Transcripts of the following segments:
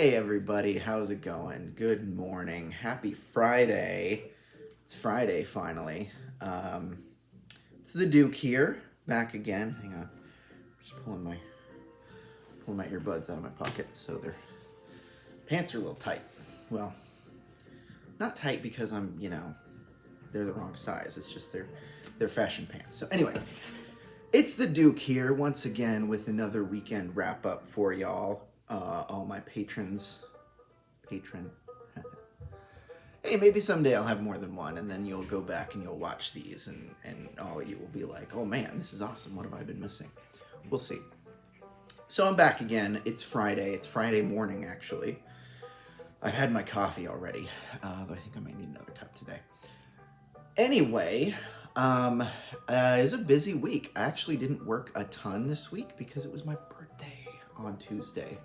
Hey everybody, how's it going? Good morning. Happy Friday. It's Friday finally. It's the Duke here, back again. Hang on. Just pulling my earbuds out of my pocket so their pants are a little tight. Well, not tight because they're the wrong size. It's just they're fashion pants. So anyway, it's the Duke here once again with another weekend wrap up for y'all. All my patron. Hey, maybe someday I'll have more than one, and then you'll go back and you'll watch these, and all of you will be like, oh man, this is awesome. What have I been missing? We'll see. So I'm back again. It's Friday. It's Friday morning, actually. I've had my coffee already, though I think I might need another cup today. Anyway, it was a busy week. I actually didn't work a ton this week because it was my birthday on Tuesday.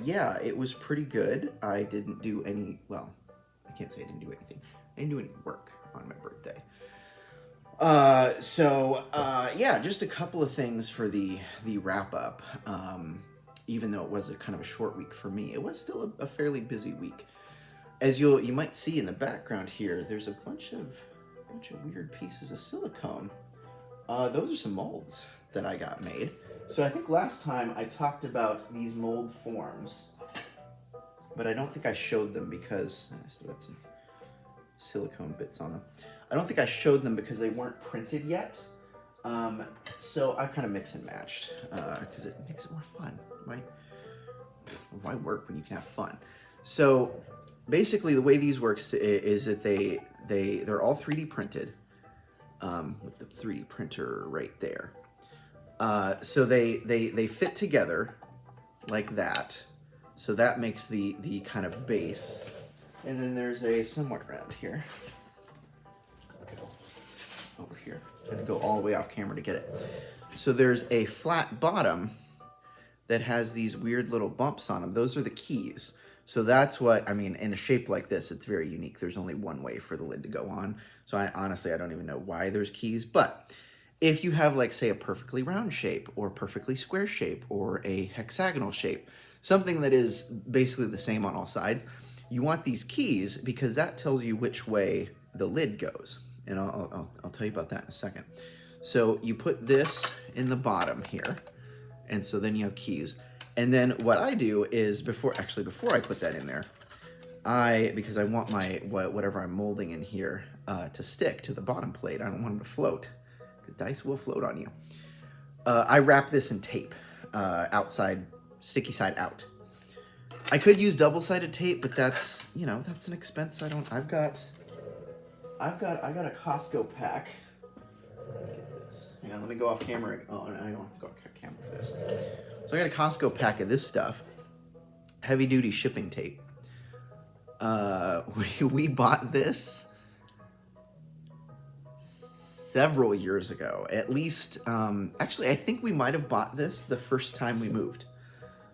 Yeah, it was pretty good. I didn't do any, well, I can't say I didn't do anything. I didn't do any work on my birthday. Yeah, just a couple of things for the wrap up. Even though it was a kind of a short week for me, it was still a fairly busy week. As you might see in the background here, there's a bunch of weird pieces of silicone. Those are some molds that I got made. So I think last time I talked about these mold forms, but I don't think I showed them because I still got some silicone bits on them. I don't think I showed them because they weren't printed yet. So I kind of mix and matched because it makes it more fun, right? Why work when you can have fun? So basically the way these works is that they're all 3D printed with the 3D printer right there. So they fit together like that. So that makes the kind of base. And then there's a somewhere around here. Over here. I had to go all the way off camera to get it. So there's a flat bottom that has these weird little bumps on them. Those are the keys. So that's what, I mean, in a shape like this, it's very unique. There's only one way for the lid to go on. So I don't even know why there's keys, but if you have, like, say, a perfectly round shape or perfectly square shape or a hexagonal shape, something that is basically the same on all sides, you want these keys because that tells you which way the lid goes. And I'll tell you about that in a second. So you put this in the bottom here, and so then you have keys. And then what I do is before I put that in there, because I want my whatever I'm molding in here to stick to the bottom plate. I don't want it to float. Dice will float on you. I wrap this in tape, outside, sticky side out. I could use double-sided tape, but that's an expense I've got a Costco pack. Get this. Hang on, let me go off camera. Oh, no, I don't have to go off camera for this. So I got a Costco pack of this stuff, heavy-duty shipping tape. We bought this several years ago, at least. Actually, I think we might have bought this the first time we moved.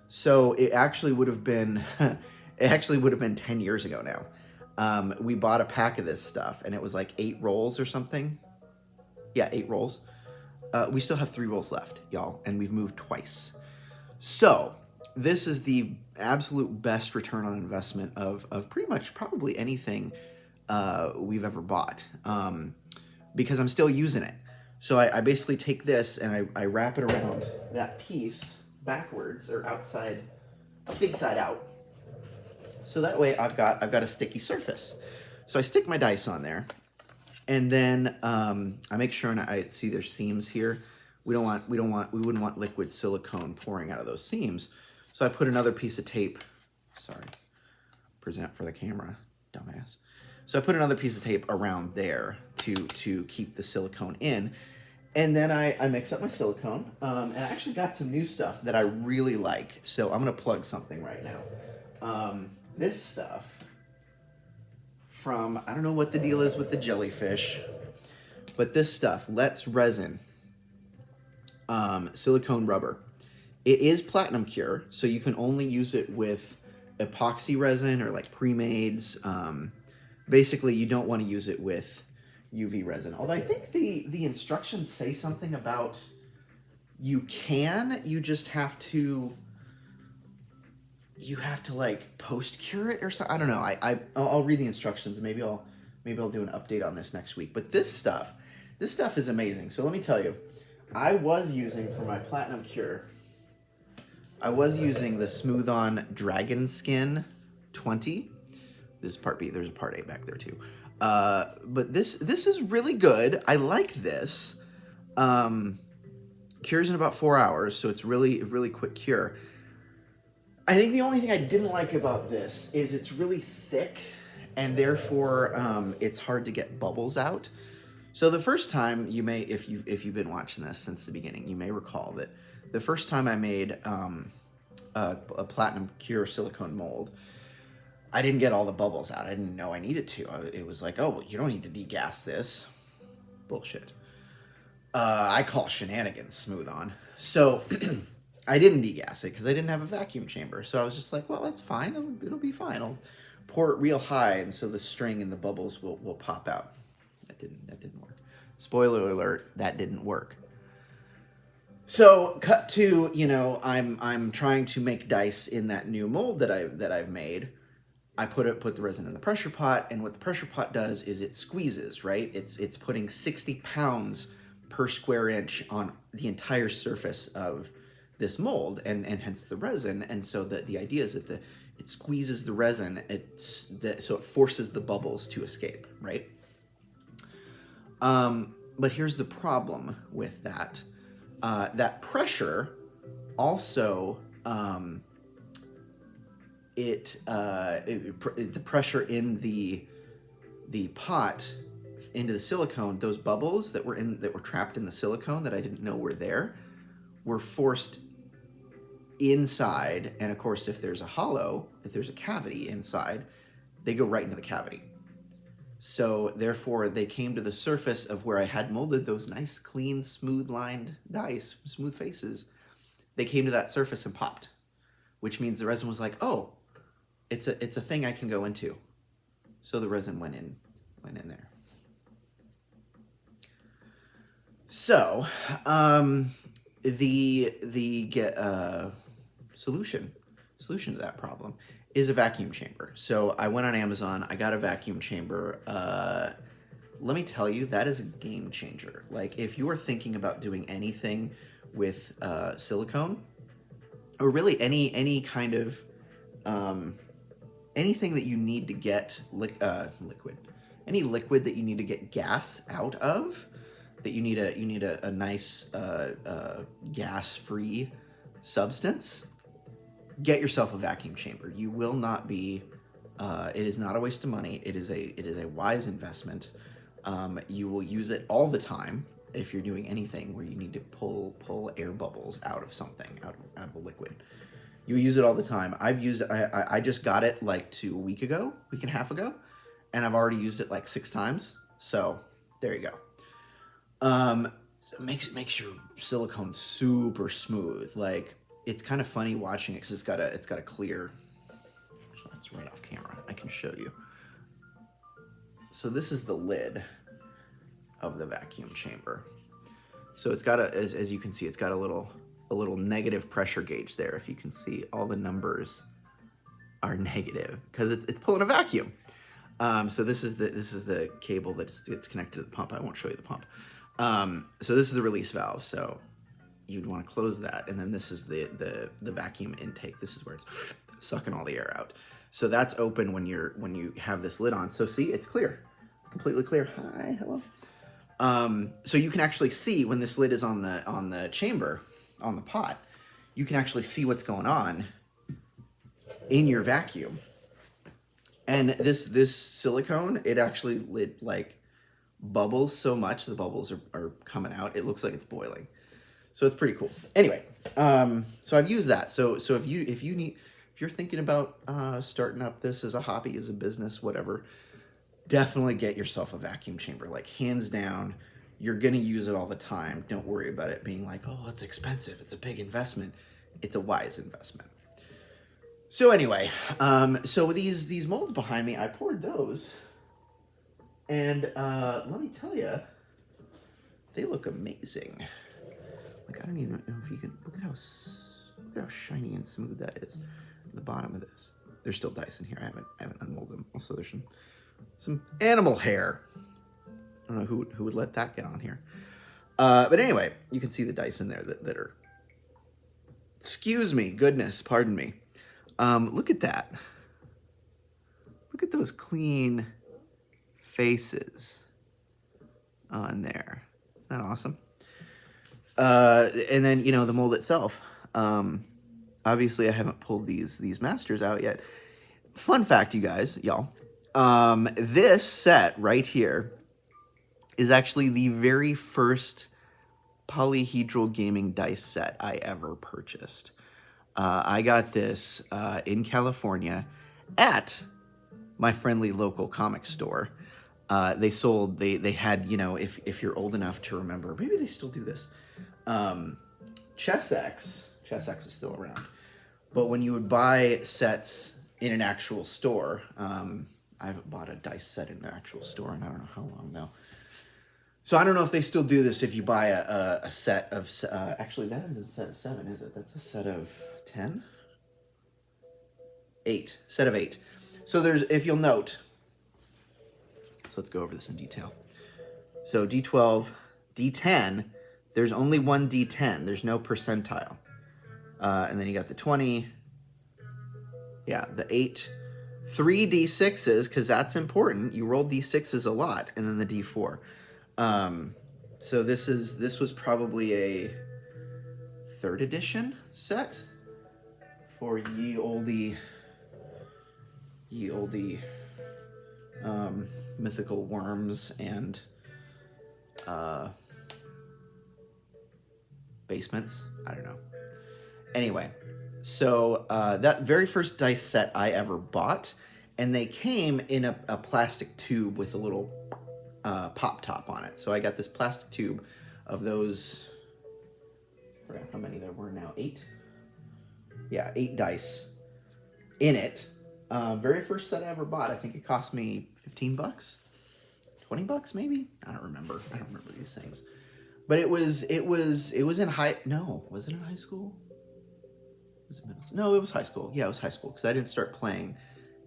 So it actually would have been 10 years ago now. We bought a pack of this stuff, and it was like 8 rolls or something. Yeah, 8 rolls. We still have 3 rolls left, y'all, and we've moved twice. So this is the absolute best return on investment of pretty much probably anything we've ever bought. Because I'm still using it. So I basically take this and I wrap it around that piece backwards or outside, sticky side out. So that way I've got a sticky surface. So I stick my dice on there, and then I make sure, and I see there's seams here. We wouldn't want liquid silicone pouring out of those seams. So I put another piece of tape. Sorry, present for the camera, dumbass. So I put another piece of tape around there to keep the silicone in. And then I mix up my silicone. And I actually got some new stuff that I really like. So I'm going to plug something right now. This stuff from, I don't know what the deal is with the jellyfish, but this stuff, Let's Resin, silicone rubber. It is platinum cure, so you can only use it with epoxy resin or like pre-mades. Basically, you don't want to use it with UV resin. Although I think the instructions say something about you just have to you have to like post cure it or something. I don't know. I'll read the instructions. Maybe I'll do an update on this next week. But this stuff is amazing. So let me tell you, I was using for my platinum cure. I was using the Smooth On Dragon Skin 20. This is part B. There's a part A back there too. But this is really good. I like this. Cures in about 4 hours, so it's really quick cure. I think the only thing I didn't like about this is it's really thick, and therefore it's hard to get bubbles out. So the first time you may, if you've been watching this since the beginning, you may recall that the first time I made a platinum cure silicone mold, I didn't get all the bubbles out. I didn't know I needed to. It was like, oh, well, you don't need to degas this. Bullshit. I call shenanigans Smooth On. So I didn't degas it because I didn't have a vacuum chamber. So I was just like, well, that's fine. It'll be fine. I'll pour it real high, and so the string and the bubbles will pop out. That didn't work. Spoiler alert, that didn't work. So cut to, I'm trying to make dice in that new mold that I've made. I put the resin in the pressure pot, and what the pressure pot does is it squeezes, right? It's putting 60 pounds per square inch on the entire surface of this mold, and hence the resin. And so the idea is that it squeezes the resin, so it forces the bubbles to escape, right? But here's the problem with that. That pressure also, the pressure in the pot into the silicone, those bubbles that were trapped in the silicone that I didn't know were there, were forced inside. And of course, if there's a cavity inside, they go right into the cavity. So therefore, they came to the surface of where I had molded those nice, clean, smooth-lined dice, smooth faces. They came to that surface and popped, which means the resin was like, oh, it's a thing I can go into. So the resin went in there. So the solution to that problem is a vacuum chamber. So I went on Amazon, I got a vacuum chamber. Let me tell you, that is a game changer. Like, if you are thinking about doing anything with silicone, or really any kind of anything that you need to get liquid, any liquid that you need to get gas out of, that you need a nice gas-free substance, get yourself a vacuum chamber. You will not be. It is not a waste of money. It is a wise investment. You will use it all the time if you're doing anything where you need to pull air bubbles out of something, out of a liquid. You use it all the time. I just got it like a week and a half ago, and I've already used it like 6 times. So there you go. So it makes your silicone super smooth. Like, it's kind of funny watching it because it's got a clear. It's right off camera. I can show you. So this is the lid of the vacuum chamber. So it's got as you can see, it's got a little negative pressure gauge there. If you can see, all the numbers are negative because it's pulling a vacuum. So this is the cable that's connected to the pump. I won't show you the pump. So this is the release valve. So you'd want to close that, and then this is the vacuum intake. This is where it's sucking all the air out. So that's open when you have this lid on. So see, it's clear. It's completely clear. Hi, hello. So you can actually see when this lid is on the chamber, on the pot, you can actually see what's going on in your vacuum. And this silicone, it actually bubbles so much, the bubbles are coming out. It looks like it's boiling. So it's pretty cool. Anyway, so I've used that. So if you're thinking about starting up this as a hobby, as a business, whatever, definitely get yourself a vacuum chamber. Like, hands down, you're gonna use it all the time. Don't worry about it being like, oh, it's expensive, it's a big investment. It's a wise investment. So anyway, so these molds behind me, I poured those, and let me tell you, they look amazing. Like, I don't even know if you can look at how shiny and smooth that is. the bottom of this. There's still dice in here. I haven't unmolded them. Also, there's some animal hair. I don't know who would let that get on here. But anyway, you can see the dice in there that are. Excuse me, goodness, pardon me. Look at that. Look at those clean faces on there. Isn't that awesome? And then, the mold itself. Obviously, I haven't pulled these masters out yet. Fun fact, you guys, y'all. This set right here is actually the very first polyhedral gaming dice set I ever purchased. I got this in California at my friendly local comic store. They had, if you're old enough to remember, maybe they still do this. Chessex is still around. But when you would buy sets in an actual store, I haven't bought a dice set in an actual store in I don't know how long now. So I don't know if they still do this if you buy a set of... actually, that is a set of 7, is it? That's a set of 10? 8. Set of 8. So there's, if you'll note... So let's go over this in detail. So D12, D10, there's only one D10. There's no percentile. And then you got the 20. Yeah, the 8. 3 D6s, because that's important. You roll D6s a lot. And then the D4. So this was probably a 3rd edition set for ye olde mythical worms and basements. I don't know. Anyway, so that very first dice set I ever bought, and they came in a plastic tube with a little pop top on it. So I got this plastic tube of those, I forgot how many there were now, 8? Yeah, 8 dice in it. Very first set I ever bought, I think it cost me $15, $20 maybe? I don't remember these things. But it was in high, no, was it in high school? Was it middle school? No, it was high school. Yeah, it was high school, because I didn't start playing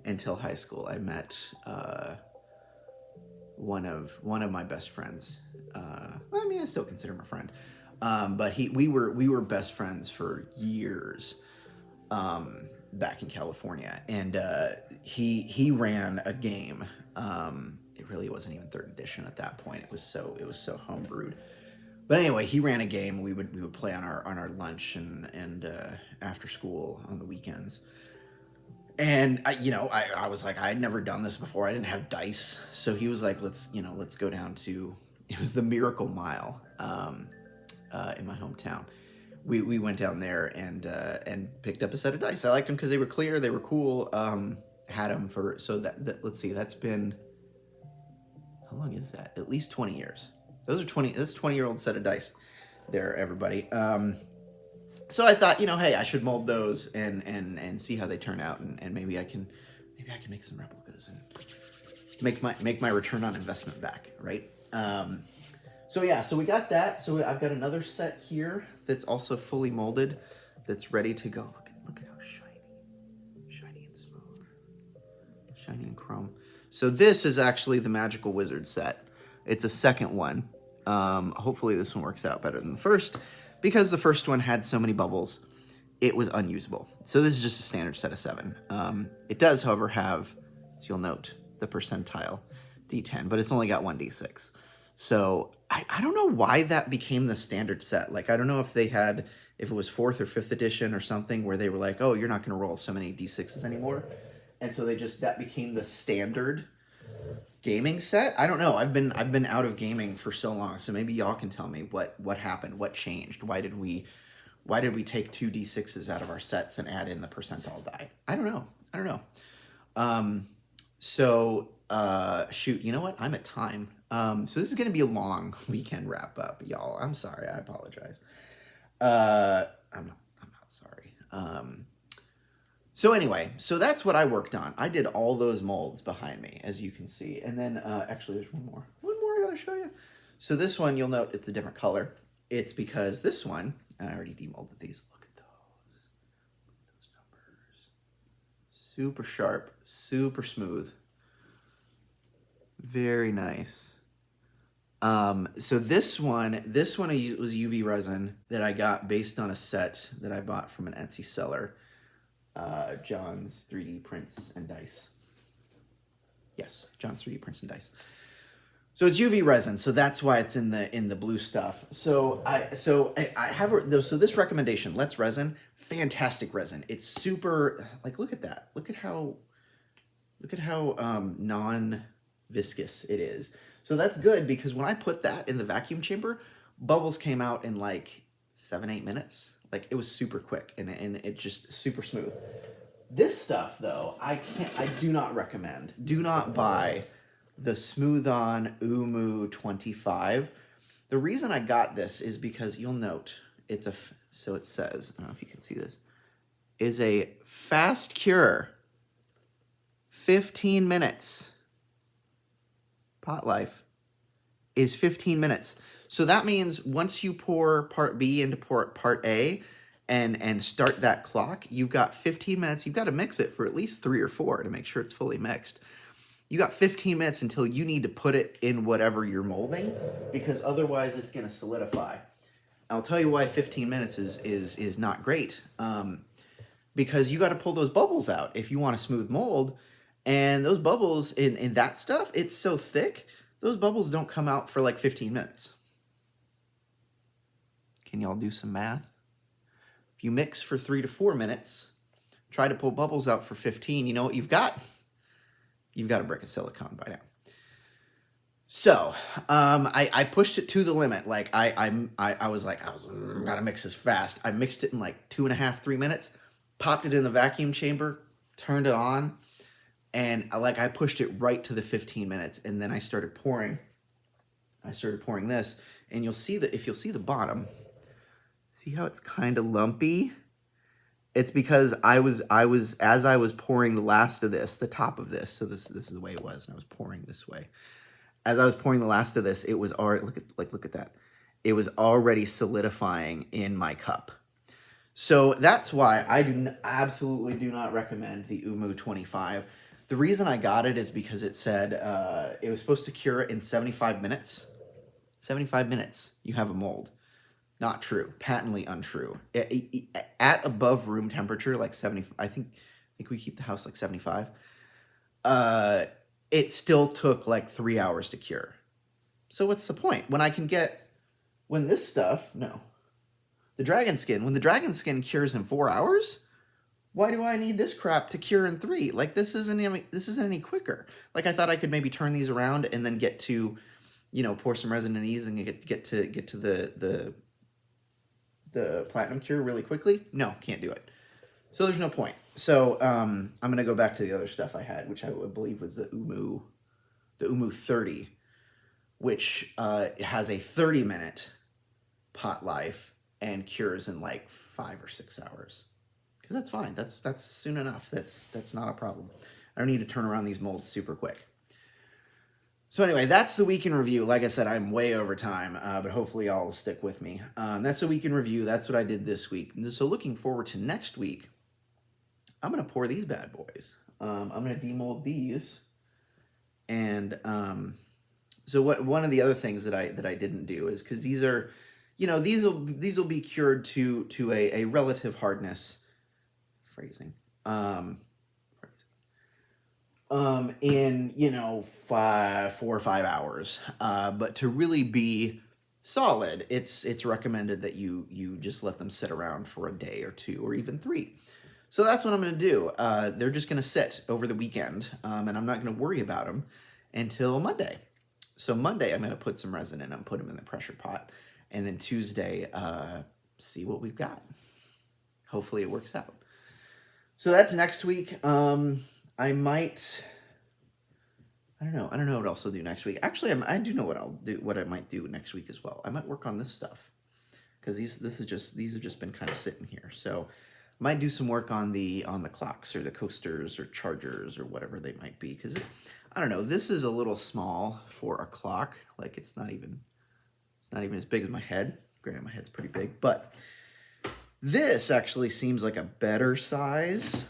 until high school. I met one of my best friends. I still consider him a friend. But we were best friends for years back in California, and he ran a game. It really wasn't even 3rd edition at that point. It was so homebrewed. But anyway, he ran a game. We would play on our lunch and after school on the weekends. And I was like, I had never done this before. I didn't have dice, so he was like, let's go down to, it was the Miracle Mile in my hometown. We went down there and picked up a set of dice. I liked them because they were clear, they were cool. Had them for, so that let's see, that's been, how long is that? At least 20 years. That's a 20-year-old set of dice there, everybody. So I thought, hey, I should mold those and see how they turn out, and maybe I can make some replicas and make my return on investment back, right? So yeah, so we got that. So I've got another set here that's also fully molded, that's ready to go. Look at how shiny and smooth, shiny and chrome. So this is actually the Magical Wizard set. It's a second one. Hopefully this one works out better than the first, because the first one had so many bubbles, it was unusable. So this is just a standard set of 7. It does, however, have, as you'll note, the percentile D10, but it's only got 1 D6. So I don't know why that became the standard set. Like, I don't know if it was 4th or 5th edition or something, where they were like, oh, you're not going to roll so many D6s anymore. And so that became the standard gaming set. I don't know. I've been out of gaming for so long, so maybe y'all can tell me what happened, what changed. Why did we take 2 D6s out of our sets and add in the percentile die? I don't know. So shoot, you know what? I'm at time. So this is gonna be a long weekend wrap up, y'all. I'm sorry. I apologize. I'm not sorry. So anyway, so that's what I worked on. I did all those molds behind me, as you can see. And then, actually, there's one more I gotta show you. So this one, you'll note it's a different color. It's because this one, and I already demolded these. Look at those numbers. Super sharp, super smooth. Very nice. So this one was UV resin that I got based on a set that I bought from an Etsy seller. John's 3D Prints and Dice. Yes, John's 3D Prints and Dice. So it's UV resin, so that's why it's in the blue stuff. So I have so this recommendation, Let's Resin, fantastic resin. It's super, like, look at that. Look at how non-viscous it is. So that's good because when I put that in the vacuum chamber, bubbles came out in like 7-8 minutes. Like, it was super quick and it just super smooth. This stuff though, I do not recommend. Do not buy the Smooth On Umu 25. The reason I got this is because you'll note so it says, I don't know if you can see this, is a fast cure, 15 minutes. Pot life is 15 minutes. So that means once you pour part B into part A and start that clock, you've got 15 minutes. You've got to mix it for at least 3 or 4 to make sure it's fully mixed. You got 15 minutes until you need to put it in whatever you're molding, because otherwise it's going to solidify. I'll tell you why 15 minutes is not great. Because you got to pull those bubbles out if you want a smooth mold. And those bubbles in that stuff, it's so thick, those bubbles don't come out for like 15 minutes. Can y'all do some math? If you mix for 3 to 4 minutes, try to pull bubbles out for 15, you know what you've got? You've got a brick of silicone by now. So I pushed it to the limit. Like I was like, gotta mix this fast. I mixed it in like 2.5, 3 minutes, popped it in the vacuum chamber, turned it on, and I pushed it right to the 15 minutes, and then I started pouring. This, and you'll see that if you'll see the bottom, see how it's kind of lumpy? It's because as I was pouring the last of this, the top of this, so this is the way it was, and I was pouring this way. As I was pouring the last of this, it was already, look at that. It was already solidifying in my cup. So that's why I absolutely do not recommend the Umu 25. The reason I got it is because it said it was supposed to cure in 75 minutes. 75 minutes, you have a mold. Not true. Patently untrue. At above room temperature, like 70, I think we keep the house like 75. It still took like 3 hours to cure. So what's the point? When the dragon skin, when the dragon skin cures in 4 hours, why do I need this crap to cure in 3? Like, this isn't any quicker. Like, I thought I could maybe turn these around and then get to, pour some resin in these and get to the platinum cure really quickly. No, can't do it. So there's no point. So I'm going to go back to the other stuff I had, which I would believe was the Umu 30, which has a 30-minute pot life and cures in like 5 or 6 hours. Because that's fine. That's soon enough. That's not a problem. I don't need to turn around these molds super quick. So anyway, that's the week in review. Like I said, I'm way over time, but hopefully y'all will stick with me. That's the week in review. That's what I did this week. So looking forward to next week, I'm going to pour these bad boys. I'm going to demold these. And so one of the other things that I didn't do is, because these are, these will be cured to a relative hardness. Phrasing. In 4 or 5 hours. But to really be solid, it's recommended that you just let them sit around for a day or 2 or even 3. So that's what I'm going to do. They're just going to sit over the weekend, and I'm not going to worry about them until Monday. So Monday, I'm going to put some resin in them, put them in the pressure pot, and then Tuesday, see what we've got. Hopefully it works out. So that's next week. I don't know what else I'll do next week. Actually, I do know what I might do next week as well. I might work on this stuff, because these have just been kind of sitting here. So I might do some work on the clocks or the coasters or chargers or whatever they might be, because I don't know, this is a little small for a clock. Like, it's not even as big as my head. Granted, my head's pretty big, but this actually seems like a better size.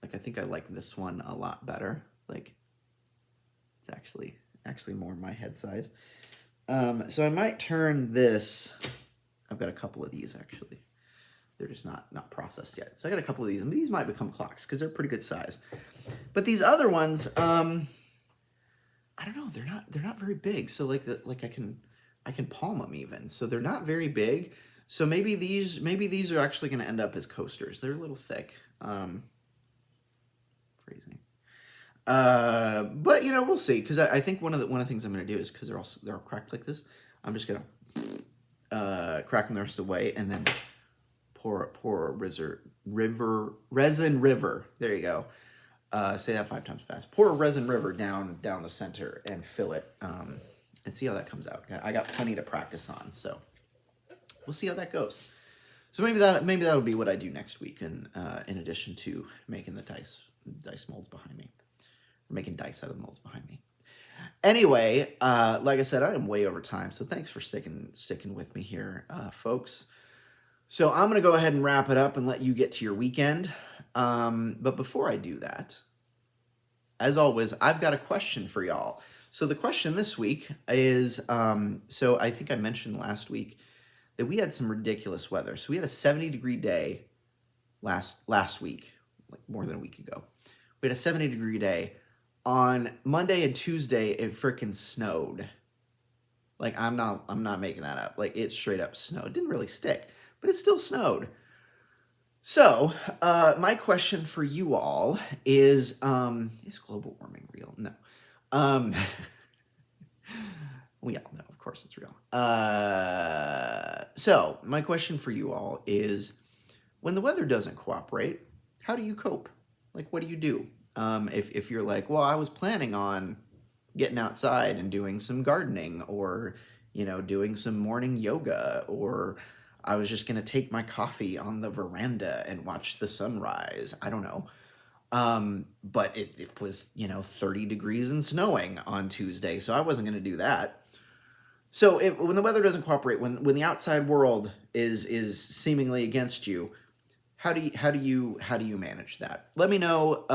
Like, I think I like this one a lot better. Like, it's actually more my head size. So I might turn this. I've got a couple of these actually. They're just not processed yet. So I got a couple of these, and these might become clocks because they're pretty good size. But these other ones, I don't know. They're not very big. So like I can palm them even. So they're not very big. So maybe these are actually going to end up as coasters. They're a little thick. Phrasing. But we'll see, because I think one of the things I'm going to do is, because they're all cracked like this, I'm just going to crack them the rest of the way, and then pour a resin river. There you go. Say that 5 times fast. Pour a resin river down the center and fill it, and see how that comes out. I got plenty to practice on, so we'll see how that goes. So maybe that'll be what I do next week, and in addition to making the dice molds behind me, or making dice out of the molds behind me. Anyway, like I said, I am way over time, so thanks for sticking with me here, folks. So I'm going to go ahead and wrap it up and let you get to your weekend. But before I do that, as always, I've got a question for y'all. So the question this week is, so I think I mentioned last week that we had some ridiculous weather. So we had a 70-degree day last week, like more than a week ago. We had a 70-degree day. On Monday and Tuesday, it freaking snowed. Like, I'm not making that up. Like, it straight up snowed. It didn't really stick, but it still snowed. So, my question for you all is global warming real? No. We all know, of course it's real. So, my question for you all is, when the weather doesn't cooperate, how do you cope? Like, what do you do? If you're like, well, I was planning on getting outside and doing some gardening, or, doing some morning yoga, or I was just going to take my coffee on the veranda and watch the sunrise. I don't know. But it was, 30 degrees and snowing on Tuesday, so I wasn't going to do that. So when the weather doesn't cooperate, when the outside world is seemingly against you, how do you manage that? Let me know,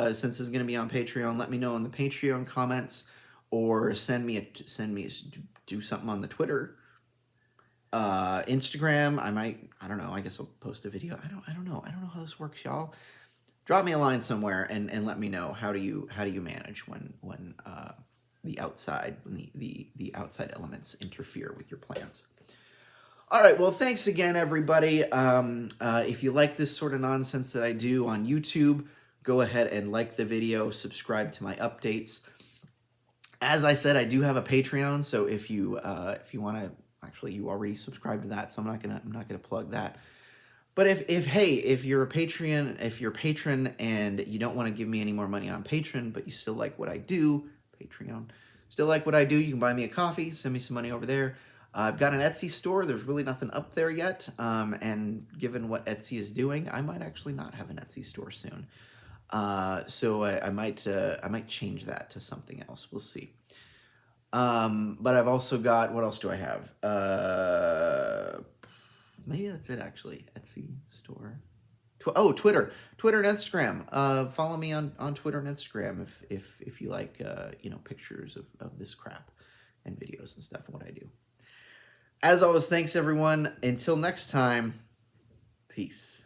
since this is going to be on Patreon. Let me know in the Patreon comments, or send me do something on the Twitter, Instagram. I don't know. I guess I'll post a video. I don't know how this works, y'all. Drop me a line somewhere and let me know how do you manage when the outside elements interfere with your plans. All right, well, thanks again, everybody. If you like this sort of nonsense that I do on YouTube, go ahead and like the video, subscribe to my updates. As I said, I do have a Patreon, so if you want to, actually, you already subscribed to that, so I'm not gonna plug that. But if you're a patron and you don't want to give me any more money on Patreon, but you still like what I do, Patreon, still like what I do, you can buy me a coffee, send me some money over there. I've got an Etsy store. There's really nothing up there yet, and given what Etsy is doing, I might actually not have an Etsy store soon. So I might change that to something else. We'll see. But I've also got, what else do I have? Maybe that's it, actually. Etsy store. Twitter and Instagram. Follow me on Twitter and Instagram if you like pictures of this crap and videos and stuff and what I do. As always, thanks everyone. Until next time, peace.